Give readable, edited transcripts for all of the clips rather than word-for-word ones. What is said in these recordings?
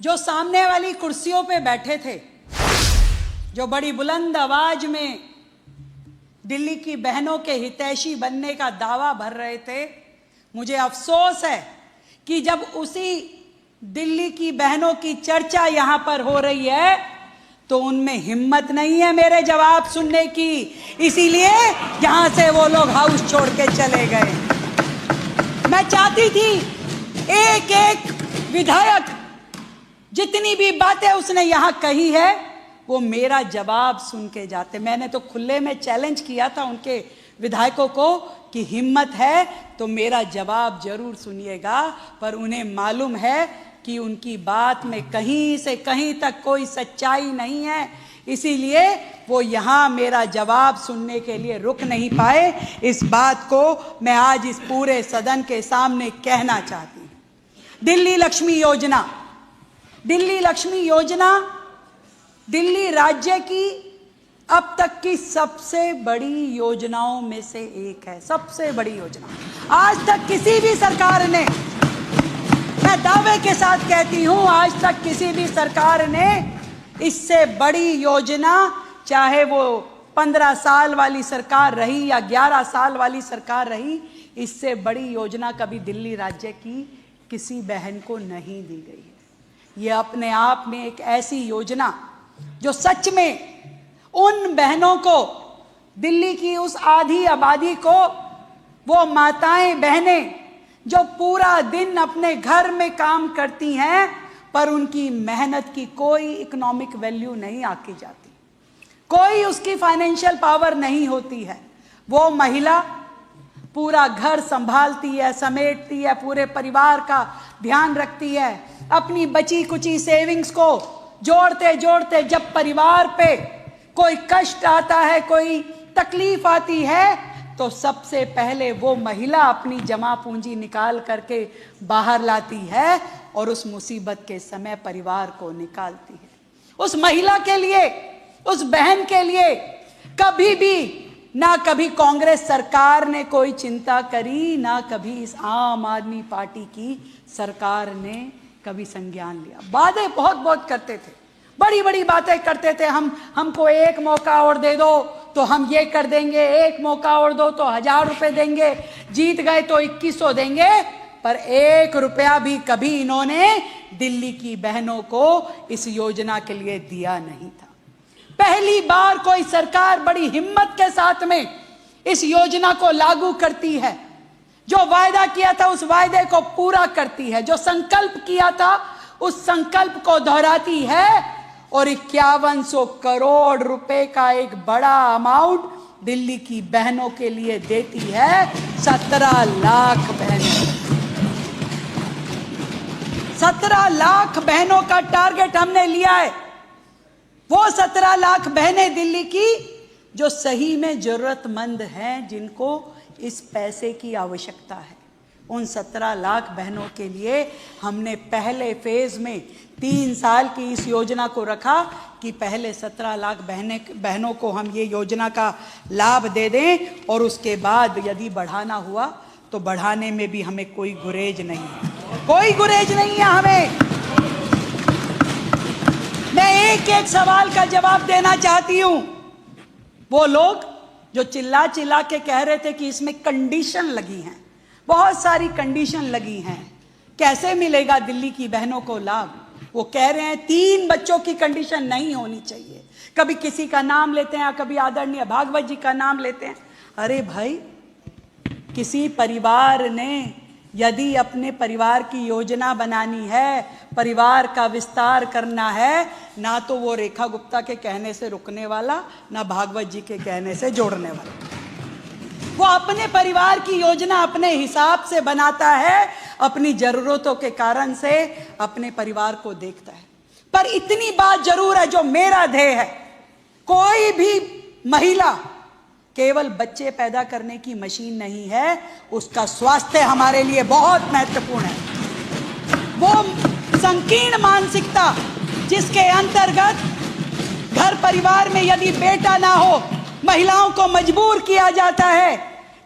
जो सामने वाली कुर्सियों पे बैठे थे, जो बड़ी बुलंद आवाज में दिल्ली की बहनों के हितैषी बनने का दावा भर रहे थे, मुझे अफसोस है कि जब उसी दिल्ली की बहनों की चर्चा यहां पर हो रही है तो उनमें हिम्मत नहीं है मेरे जवाब सुनने की, इसीलिए यहां से वो लोग हाउस छोड़ के चले गए। मैं चाहती थी एक एक विधायक जितनी भी बातें उसने यहां कही है वो मेरा जवाब सुन के जाते। मैंने तो खुले में चैलेंज किया था उनके विधायकों को कि हिम्मत है तो मेरा जवाब जरूर सुनिएगा, पर उन्हें मालूम है कि उनकी बात में कहीं से कहीं तक कोई सच्चाई नहीं है, इसीलिए वो यहाँ मेरा जवाब सुनने के लिए रुक नहीं पाए। इस बात को मैं आज इस पूरे सदन के सामने कहना चाहती हूँ। दिल्ली लक्ष्मी योजना, दिल्ली लक्ष्मी योजना दिल्ली राज्य की अब तक की सबसे बड़ी योजनाओं में से एक है, सबसे बड़ी योजना। आज तक किसी भी सरकार ने, मैं दावे के साथ कहती हूं, आज तक किसी भी सरकार ने इससे बड़ी योजना, चाहे वो 15 साल वाली सरकार रही या 11 साल वाली सरकार रही, इससे बड़ी योजना कभी दिल्ली राज्य की किसी बहन को नहीं दी गई है। ये अपने आप में एक ऐसी योजना जो सच में उन बहनों को, दिल्ली की उस आधी आबादी को, वो माताएं बहनें जो पूरा दिन अपने घर में काम करती हैं पर उनकी मेहनत की कोई इकोनॉमिक वैल्यू नहीं आकी जाती, कोई उसकी फाइनेंशियल पावर नहीं होती है, वो महिला पूरा घर संभालती है, समेटती है, पूरे परिवार का ध्यान रखती है, अपनी बची कुची सेविंग्स को जोड़ते जोड़ते जब परिवार पे कोई कष्ट आता है, कोई तकलीफ आती है, तो सबसे पहले वो महिला अपनी जमा पूंजी निकाल करके बाहर लाती है और उस मुसीबत के समय परिवार को निकालती है। उस महिला के लिए, उस बहन के लिए कभी भी ना कभी कांग्रेस सरकार ने कोई चिंता करी, ना कभी इस आम आदमी पार्टी की सरकार ने कभी संज्ञान लिया। बातें बहुत बहुत करते थे, बड़ी बड़ी बातें करते थे, हमको एक मौका और दे दो तो हम ये कर देंगे, एक मौका और दो तो 1000 रुपए देंगे, जीत गए तो 2100 देंगे, पर 1 रुपया भी कभी इन्होंने दिल्ली की बहनों को इस योजना के लिए दिया नहीं था। पहली बार कोई सरकार बड़ी हिम्मत के साथ में इस योजना को लागू करती है, जो वायदा किया था उस वायदे को पूरा करती है, जो संकल्प किया था उस संकल्प को दोहराती है और 5100 करोड़ रुपए का एक बड़ा अमाउंट दिल्ली की बहनों के लिए देती है। 17 लाख बहनों, 17 लाख बहनों का टारगेट हमने लिया है। वो 17 लाख बहनें दिल्ली की जो सही में जरूरतमंद हैं, जिनको इस पैसे की आवश्यकता है, उन 17 लाख बहनों के लिए हमने पहले फेज में 3 साल की इस योजना को रखा कि पहले 17 लाख बहनों को हम ये योजना का लाभ दे दें और उसके बाद यदि बढ़ाना हुआ तो बढ़ाने में भी हमें कोई गुरेज नहीं है, कोई गुरेज नहीं है हमें। मैं एक एक सवाल का जवाब देना चाहती हूं। वो लोग जो चिल्ला चिल्ला के कह रहे थे कि इसमें कंडीशन लगी हैं, बहुत सारी कंडीशन लगी हैं, कैसे मिलेगा दिल्ली की बहनों को लाभ? वो कह रहे हैं 3 बच्चों की कंडीशन नहीं होनी चाहिए, कभी किसी का नाम लेते हैं, कभी आदरणीय भागवत जी का नाम लेते हैं। अरे भाई, किसी परिवार ने यदि अपने परिवार की योजना बनानी है, परिवार का विस्तार करना है, ना तो वो रेखा गुप्ता के कहने से रुकने वाला, ना भागवत जी के कहने से जोड़ने वाला। वो अपने परिवार की योजना अपने हिसाब से बनाता है, अपनी जरूरतों के कारण से अपने परिवार को देखता है। पर इतनी बात जरूर है जो मेरा ध्येय है, कोई भी महिला केवल बच्चे पैदा करने की मशीन नहीं है, उसका स्वास्थ्य हमारे लिए बहुत महत्वपूर्ण है। वो संकीर्ण मानसिकता जिसके अंतर्गत घर परिवार में यदि बेटा ना हो, महिलाओं को मजबूर किया जाता है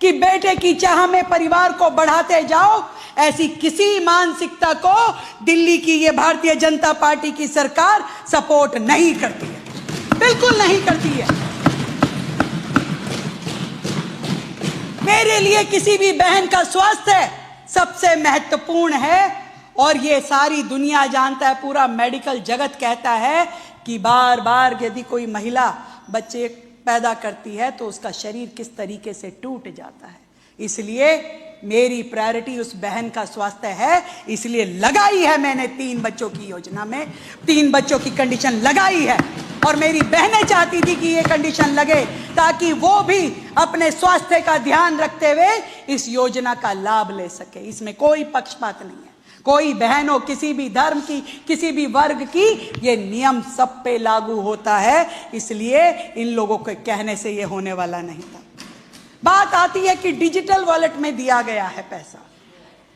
कि बेटे की चाह में परिवार को बढ़ाते जाओ, ऐसी किसी मानसिकता को दिल्ली की ये भारतीय जनता पार्टी की सरकार सपोर्ट नहीं करती है, बिल्कुल नहीं करती है। मेरे लिए किसी भी बहन का स्वास्थ्य सबसे महत्वपूर्ण है और ये सारी दुनिया जानता है, पूरा मेडिकल जगत कहता है कि बार बार यदि कोई महिला बच्चे पैदा करती है तो उसका शरीर किस तरीके से टूट जाता है। इसलिए मेरी प्रायोरिटी उस बहन का स्वास्थ्य है, इसलिए लगाई है मैंने 3 बच्चों की योजना में 3 बच्चों की कंडीशन लगाई है। और मेरी बहनें चाहती थी कि ये कंडीशन लगे ताकि वो भी अपने स्वास्थ्य का ध्यान रखते हुए इस योजना का लाभ ले सके। इसमें कोई पक्षपात नहीं है, कोई बहन हो, किसी भी धर्म की, किसी भी वर्ग की, ये नियम सब पे लागू होता है। इसलिए इन लोगों के कहने से ये होने वाला नहीं था। बात आती है कि डिजिटल वॉलेट में दिया गया है पैसा,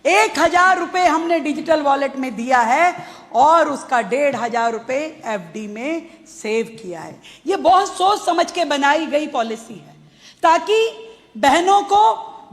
1000 रुपए हमने डिजिटल वॉलेट में दिया है और उसका 1500 रुपए एफडी में सेव किया है। ये बहुत सोच समझ के बनाई गई पॉलिसी है ताकि बहनों को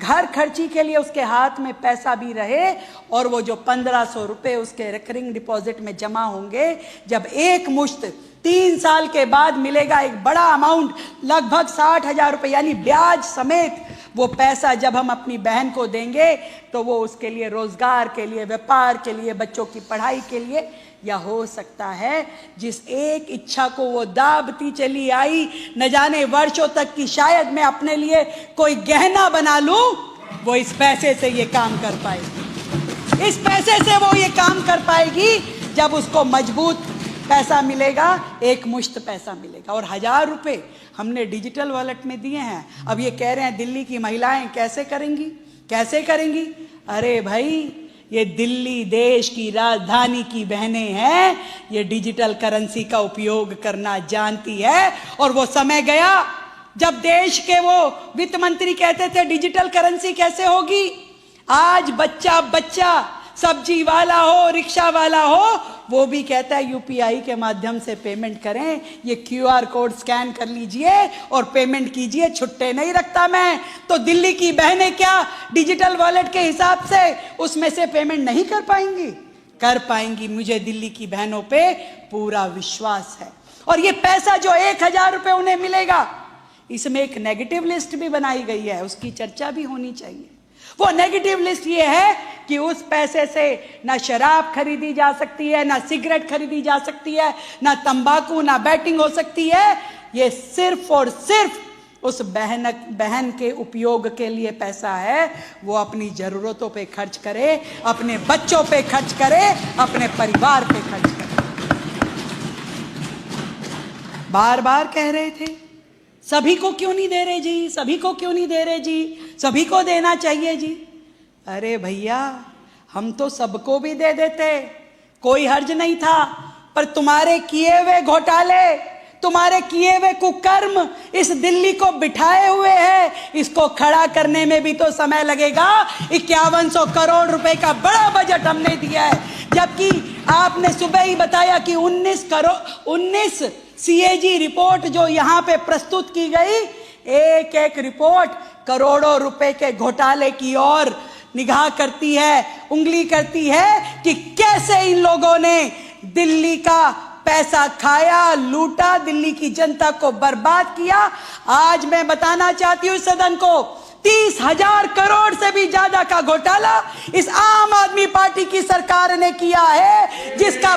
घर खर्ची के लिए उसके हाथ में पैसा भी रहे और वो जो 1500 रुपए उसके रिकरिंग डिपॉजिट में जमा होंगे, जब एक मुश्त 3 साल के बाद मिलेगा एक बड़ा अमाउंट लगभग 60,000 रुपए यानी ब्याज समेत, वो पैसा जब हम अपनी बहन को देंगे तो वो उसके लिए रोजगार के लिए, व्यापार के लिए, बच्चों की पढ़ाई के लिए, या हो सकता है जिस एक इच्छा को वो दाबती चली आई न जाने वर्षों तक की, शायद मैं अपने लिए कोई गहना बना लूं, वो इस पैसे से ये काम कर पाएगी। इस पैसे से वो ये काम कर पाएगी जब उसको मजबूत पैसा मिलेगा, एक मुश्त पैसा मिलेगा। और 1000 रुपए हमने डिजिटल वॉलेट में दिए हैं। अब ये कह रहे हैं दिल्ली की महिलाएं कैसे करेंगी, कैसे करेंगी? अरे भाई, ये दिल्ली देश की राजधानी की बहनें हैं, ये डिजिटल करेंसी का उपयोग करना जानती है। और वो समय गया जब देश के वो वित्त मंत्री कहते थे डिजिटल करेंसी कैसे होगी। आज बच्चा बच्चा सब्जी वाला हो, रिक्शा वाला हो, वो भी कहता है यूपीआई के माध्यम से पेमेंट करें, ये क्यूआर कोड स्कैन कर लीजिए और पेमेंट कीजिए, छुट्टे नहीं रखता मैं। तो दिल्ली की बहनें क्या डिजिटल वॉलेट के हिसाब से उसमें से पेमेंट नहीं कर पाएंगी? कर पाएंगी। मुझे दिल्ली की बहनों पे पूरा विश्वास है। और ये पैसा जो 1000 रुपए उन्हें मिलेगा, इसमें एक नेगेटिव लिस्ट भी बनाई गई है, उसकी चर्चा भी होनी चाहिए। वो नेगेटिव लिस्ट ये है कि उस पैसे से ना शराब खरीदी जा सकती है, ना सिगरेट खरीदी जा सकती है, ना तंबाकू, ना बैटिंग हो सकती है। ये सिर्फ और सिर्फ उस बहन के उपयोग के लिए पैसा है। वो अपनी जरूरतों पे खर्च करे, अपने बच्चों पे खर्च करे, अपने परिवार पे खर्च करे। बार बार कह रहे थे सभी को क्यों नहीं दे रहे जी, सभी को क्यों नहीं दे रहे जी, सभी को देना चाहिए जी। अरे भैया, हम तो सबको भी दे देते, कोई हर्ज नहीं था। पर तुम्हारे किए हुए घोटाले, तुम्हारे किए हुए कुकर्म इस दिल्ली को बिठाए हुए हैं। इसको खड़ा करने में भी तो समय लगेगा। 5100 करोड़ रुपए का बड़ा बजट हमने दिया है, जबकि आपने सुबह ही बताया कि 19 सीएजी रिपोर्ट जो यहां पे प्रस्तुत की गई, एक एक रिपोर्ट करोड़ों रुपए के घोटाले की ओर निगाह करती है, उंगली करती है कि कैसे इन लोगों ने दिल्ली का पैसा खाया, लूटा, दिल्ली की जनता को बर्बाद किया। आज मैं बताना चाहती हूं सदन को, 30,000 करोड़ से भी ज्यादा का घोटाला इस आम आदमी पार्टी की सरकार ने किया है, जिसका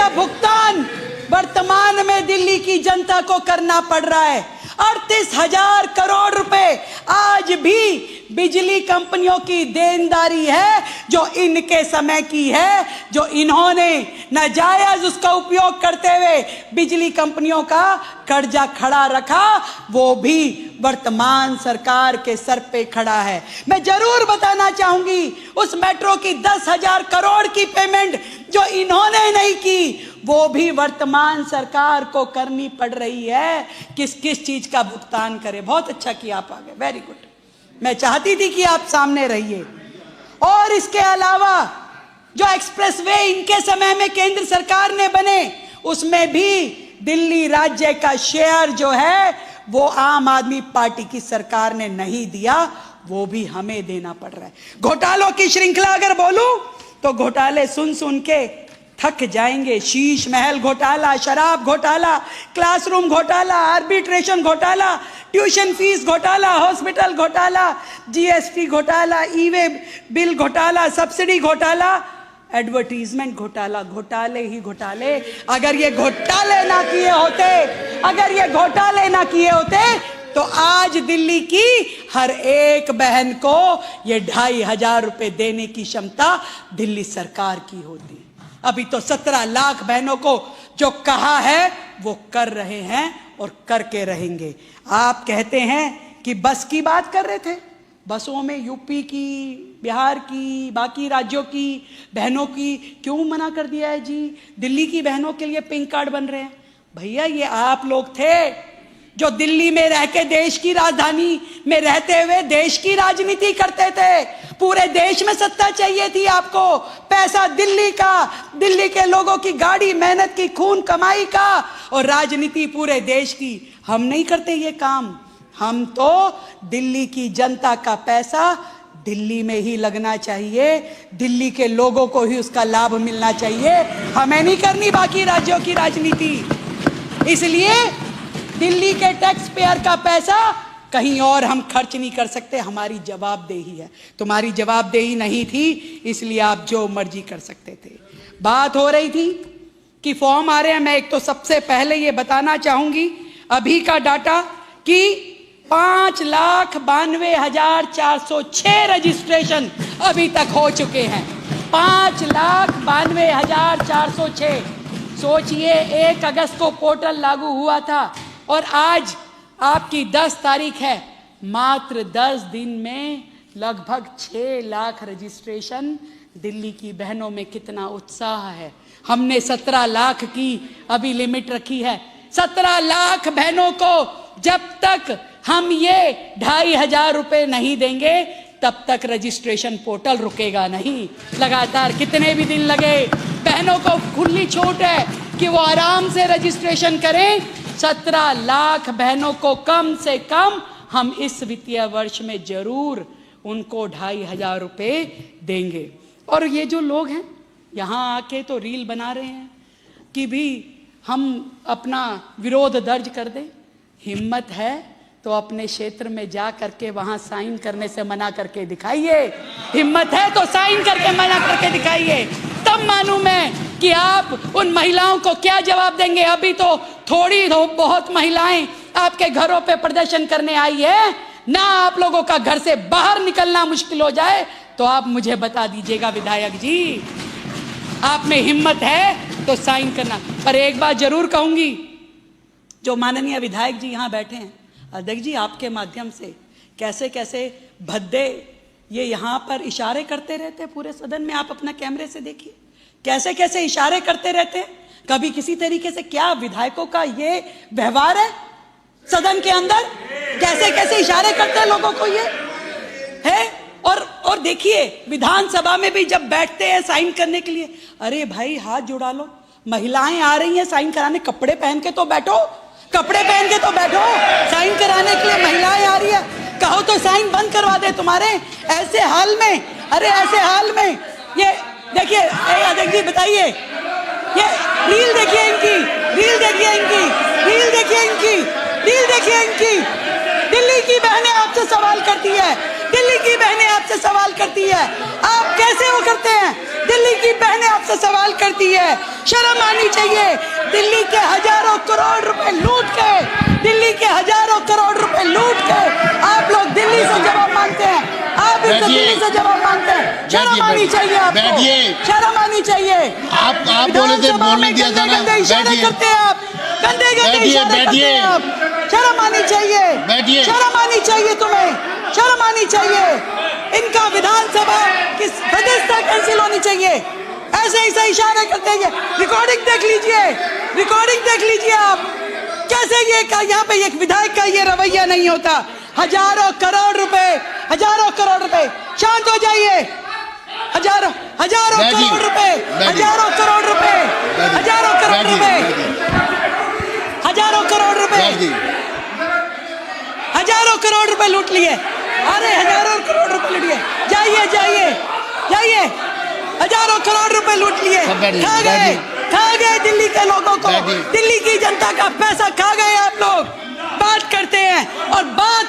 भुगतान वर्तमान में दिल्ली की जनता को करना पड़ रहा है। 38,000 करोड़ रुपए आज भी बिजली कंपनियों की देनदारी है, जो इनके समय की है, जो इन्होंने नाजायज उसका उपयोग करते हुए बिजली कंपनियों का कर्जा खड़ा रखा, वो भी वर्तमान सरकार के सर पे खड़ा है। मैं जरूर बताना चाहूंगी, उस मेट्रो की 10,000 करोड़ की पेमेंट जो इन्होंने नहीं की, वो भी वर्तमान सरकार को करनी पड़ रही है। किस किस चीज का भुगतान करे। बहुत अच्छा किया आप आ गए, वेरी गुड। मैं चाहती थी कि आप सामने रहिए। और इसके अलावा जो एक्सप्रेसवे इनके समय में केंद्र सरकार ने बने, उसमें भी दिल्ली राज्य का शेयर जो है वो आम आदमी पार्टी की सरकार ने नहीं दिया, वो भी हमें देना पड़ रहा है। घोटालों की श्रृंखला अगर बोलूं तो घोटाले सुन सुन के थक जाएंगे। शीश महल घोटाला, शराब घोटाला, क्लासरूम घोटाला, आर्बिट्रेशन घोटाला, ट्यूशन फीस घोटाला, हॉस्पिटल घोटाला, जीएसटी घोटाला, ई-वे बिल घोटाला, सब्सिडी घोटाला, एडवर्टीजमेंट घोटाला, घोटाले ही घोटाले। अगर ये घोटाले ना किए होते, अगर ये घोटाले ना किए होते तो आज दिल्ली की हर एक बहन को ये 2,500 रुपए देने की क्षमता दिल्ली सरकार की होती। अभी तो 17 लाख बहनों को जो कहा है वो कर रहे हैं और करके रहेंगे। आप कहते हैं कि बस की बात कर रहे थे, बसों में यूपी की, बिहार की, बाकी राज्यों की बहनों की क्यों मना कर दिया है जी? दिल्ली की बहनों के लिए पिंक कार्ड बन रहे हैं। भैया ये आप लोग थे जो दिल्ली में रह के, देश की राजधानी में रहते हुए देश की राजनीति करते थे। पूरे देश में सत्ता चाहिए थी आपको, पैसा दिल्ली का, दिल्ली के लोगों की गाड़ी, मेहनत की, खून कमाई का, और राजनीति पूरे देश की। हम नहीं करते ये काम। हम तो दिल्ली की जनता का पैसा दिल्ली में ही लगना चाहिए, दिल्ली के लोगों को ही उसका लाभ मिलना चाहिए, हमें नहीं करनी बाकी राज्यों की राजनीति। इसलिए दिल्ली के टैक्स पेयर का पैसा कहीं और हम खर्च नहीं कर सकते। हमारी जवाबदेही है। तुम्हारी जवाबदेही नहीं थी, इसलिए आप जो मर्जी कर सकते थे। बात हो रही थी कि फॉर्म आ रहे हैं। मैं एक तो सबसे पहले ये बताना चाहूंगी अभी का डाटा कि 5,92,406 रजिस्ट्रेशन अभी तक हो चुके हैं। 5,92,406। सोचिए 1 अगस्त को पोर्टल लागू हुआ था और आज आपकी 10 तारीख है। मात्र 10 दिन में लगभग 6 लाख रजिस्ट्रेशन। दिल्ली की बहनों में कितना उत्साह है। हमने 17 लाख की अभी लिमिट रखी है। 17 लाख बहनों को जब तक हम ये 2,500 रुपए नहीं देंगे तब तक रजिस्ट्रेशन पोर्टल रुकेगा नहीं। लगातार कितने भी दिन लगे, बहनों को खुली छूट है कि वो आराम से रजिस्ट्रेशन करें। 17 लाख बहनों को कम से कम हम इस वित्तीय वर्ष में जरूर उनको 2,500 रुपए देंगे। और ये जो लोग हैं यहाँ आके तो रील बना रहे हैं कि भी हम अपना विरोध दर्ज कर दें। हिम्मत है तो अपने क्षेत्र में जा करके वहां साइन करने से मना करके दिखाइए। हिम्मत है तो साइन करके मना करके दिखाइए, तब मानूं मैं कि आप उन महिलाओं को क्या जवाब देंगे। अभी तो थोड़ी बहुत महिलाएं आपके घरों पे प्रदर्शन करने आई है ना। आप लोगों का घर से बाहर निकलना मुश्किल हो जाए तो आप मुझे बता दीजिएगा विधायक जी। आप में हिम्मत है तो साइन करना। पर एक बात जरूर कहूंगी, जो माननीय विधायक जी यहाँ बैठे हैं, अध्यक्ष जी आपके माध्यम से कैसे कैसे भद्दे ये यहाँ पर इशारे करते रहते हैं पूरे सदन में। आप अपना कैमरे से देखिए कैसे कैसे इशारे करते रहते हैं। कभी किसी तरीके से क्या विधायकों का ये व्यवहार है सदन के अंदर? कैसे कैसे इशारे करते हैं लोगों को ये है। और देखिए विधानसभा में भी जब बैठते हैं साइन करने के लिए, अरे भाई हाथ जुड़ा लो, महिलाएं आ रही हैं साइन कराने, कपड़े पहन के तो बैठो, कपड़े पहन के तो बैठो। साइन कराने के लिए महिलाएं आ रही है, कहो तो साइन बंद करवा दे तुम्हारे। ऐसे हाल में, अरे ऐसे हाल में ये देखिए अध्यक्ष जी बताइए, ये रील देखिए इनकी, रील देखिए इनकी, रील देखिए इनकी, रील देखिए इनकी। दिल्ली की बहनें आपसे सवाल करती है, दिल्ली की बहनें आपसे सवाल करती है। आप कैसे वो करते हैं? दिल्ली की बहनें आपसे सवाल करती है। शर्म आनी चाहिए। दिल्ली के हजारों करोड़ रुपए लूट के, दिल्ली के हजारों करोड़ रुपए लूट के आप लोग दिल्ली से जवाब मांगते हैं। आप इस दिल्ली से जवाब मांगते हैं। शर्म आनी चाहिए आपको, शर्म आनी चाहिए। आप बोले थे बोलने दिया था ना। गंदे इशारे करते हैं आप, गंदे गंदे इशारे करते हैं आप। शर्म आनी चाहिए, शर्म आनी चाहिए तुम्हें, शर्म आनी चाहिए। इनका विधानसभा की सदस्यता कैंसिल होनी चाहिए। ऐसे ऐसे इशारे करते हैं। रिकॉर्डिंग देख लीजिए, रिकॉर्डिंग देख लीजिए आप कैसे ये यहाँ पे एक विधायक का ये रवैया नहीं होता। हजारों करोड़ रुपए, हजारों करोड़ रुपए, शांत हो जाइए। हजारों हजारों करोड़ रुपए, हजारों करोड़ रुपए, हजारों करोड़ रुपए, हजारों करोड़ रुपए, हजारों करोड़ रुपए लूट लिए। अरे हजारों करोड़ रुपए लूट लिए। जाइए जाइए जाइए, हजारों करोड़ रुपए लूट लिए, खा गए दिल्ली के लोगों को, दिल्ली की जनता का पैसा खा गए आप लोग। बात करते हैं और बात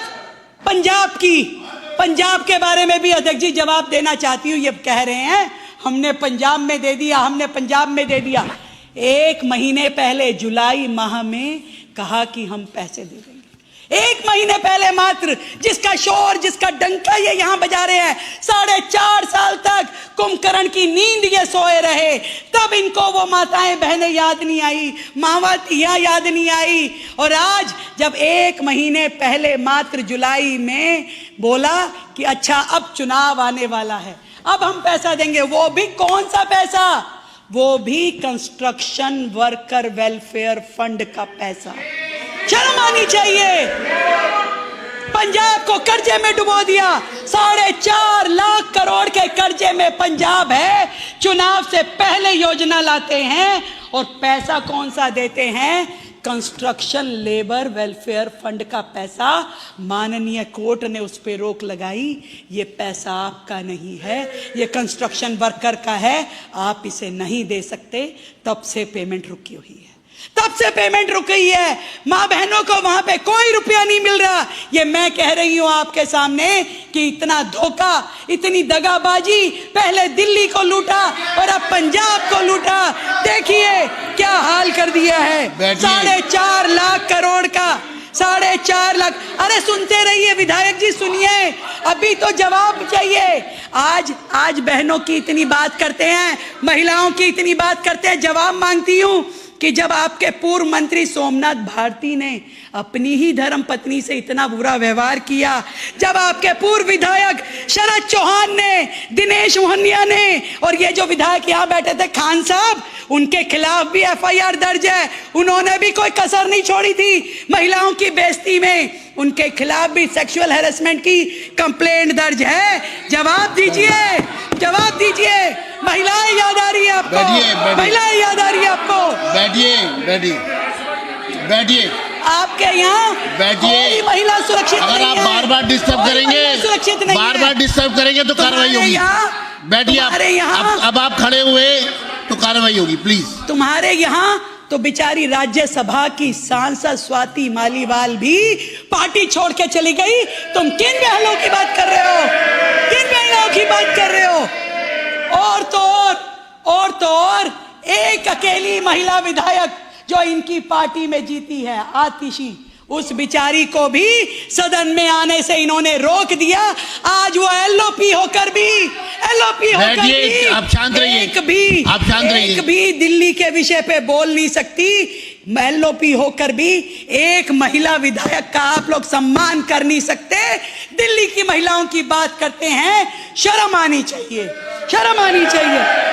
पंजाब की, पंजाब के बारे में भी अध्यक्ष जी जवाब देना चाहती हूँ। ये कह रहे हैं हमने पंजाब में दे दिया, हमने पंजाब में दे दिया। 1 महीने पहले जुलाई माह में कहा कि हम पैसे दे देंगे, 1 महीने पहले मात्र, जिसका शोर जिसका डंका ये यहां बजा रहे हैं। 4.5 साल तक कुंभकर्ण की नींद ये सोए रहे, तब इनको वो माताएं बहनें याद नहीं आई, मावातियां याद नहीं आई। और आज जब 1 महीने पहले मात्र जुलाई में बोला कि अच्छा अब चुनाव आने वाला है, अब हम पैसा देंगे, वो भी कौन सा पैसा, वो भी कंस्ट्रक्शन वर्कर वेलफेयर फंड का पैसा। शर्म आनी चाहिए। पंजाब को कर्जे में डुबो दिया, 4.5 लाख करोड़ के कर्जे में पंजाब है। चुनाव से पहले योजना लाते हैं और पैसा कौन सा देते हैं, कंस्ट्रक्शन लेबर वेलफेयर फंड का पैसा। माननीय कोर्ट ने उस पर रोक लगाई, ये पैसा आपका नहीं है, ये कंस्ट्रक्शन वर्कर का है, आप इसे नहीं दे सकते। तब से पेमेंट रुकी हुई है, तब से पेमेंट रुक गई है। मां बहनों को वहां पे कोई रुपया नहीं मिल रहा। ये मैं कह रही हूं आपके सामने कि इतना धोखा, इतनी दगाबाजी, पहले दिल्ली को लूटा और अब पंजाब को लूटा। देखिए क्या हाल कर दिया है, 4.5 लाख करोड़ का, 4.5 लाख। अरे सुनते रहिए विधायक जी, सुनिए, अभी तो जवाब चाहिए। आज बहनों की इतनी बात करते हैं, महिलाओं की इतनी बात करते हैं, जवाब मांगती हूं कि जब आपके पूर्व मंत्री सोमनाथ भारती ने अपनी ही धर्म पत्नी से इतना बुरा व्यवहार किया, जब आपके पूर्व विधायक शरद चौहान ने, दिनेश मोहनिया ने, और ये जो विधायक यहाँ बैठे थे खान साहब, उनके खिलाफ भी FIR दर्ज है। उन्होंने भी कोई कसर नहीं छोड़ी थी महिलाओं की बेइज्जती में, उनके खिलाफ भी सेक्सुअल हैरेसमेंट की कंप्लेंट दर्ज है। जवाब दीजिए, जवाब दीजिए। महिलाएं याद आ रही है आपको, महिलाएं याद आ रही है आपको। बैठिए बैठिए बैठिए, आपके यहाँ बैठिए। महिला सुरक्षित अगर नहीं आप है, बार बार डिस्टर्ब करेंगे, सुरक्षित नहीं, बार बार डिस्टर्ब करेंगे तो कार्रवाई होगी। बैठिए आप, अब आप खड़े हुए तो कार्रवाई होगी, प्लीज। तुम्हारे यहाँ तो बेचारी राज्यसभा की सांसद स्वाति मालीवाल भी पार्टी छोड़ के चली गई। तुम किन बहनों की बात कर रहे हो, किन बहनों की बात कर रहे हो? और तो और एक अकेली महिला विधायक जो इनकी पार्टी में जीती है, आतिशी, उस बिचारी को भी सदन में आने से इन्होंने रोक दिया। आज वो LOP होकर भी आप शांत रहिए, एक भी दिल्ली के विषय पे बोल नहीं सकती। LOP होकर भी एक महिला विधायक का आप लोग सम्मान कर नहीं सकते। दिल्ली की महिलाओं की बात करते हैं, शर्म आनी चाहिए, शर्म आनी चाहिए।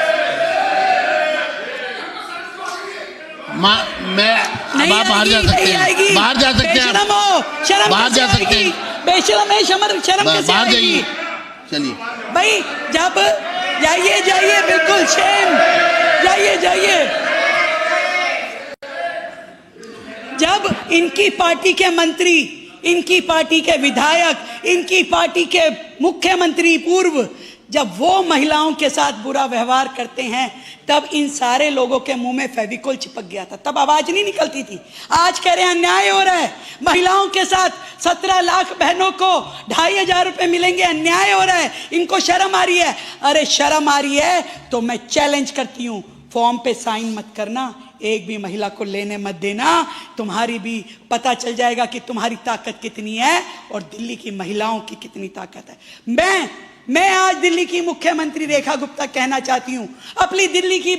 मैं अब आप बाहर जा सकते हैं, बाहर जा सकते हैं, शर्म बाहर जा सकते हैं। बेशरम है, शर्म कैसे बाहर आएगी? जाइए, चलिए भाई, जब जाइए जाइए, बिल्कुल शेम, जाइए जाइए। जब इनकी पार्टी के मंत्री, इनकी पार्टी के विधायक, इनकी पार्टी के मुख्यमंत्री पूर्व, जब वो महिलाओं के साथ बुरा व्यवहार करते हैं, तब इन सारे लोगों के मुंह में फेविकोल चिपक गया था, तब आवाज नहीं निकलती थी। आज कह रहे हैं अन्याय हो रहा है, महिलाओं के साथ 17 लाख बहनों को 2,500 रुपए मिलेंगे, अन्याय हो रहा है, इनको शर्म आ रही है। अरे शर्म आ रही है तो मैं चैलेंज करती हूं, फॉर्म पे साइन मत करना, एक भी महिला को लेने मत देना, तुम्हारी भी पता चल जाएगा कि तुम्हारी ताकत कितनी है और दिल्ली की महिलाओं की कितनी ताकत है। मैं आज दिल्ली की मुख्यमंत्री रेखा गुप्ता कहना चाहती हूं, अपनी दिल्ली की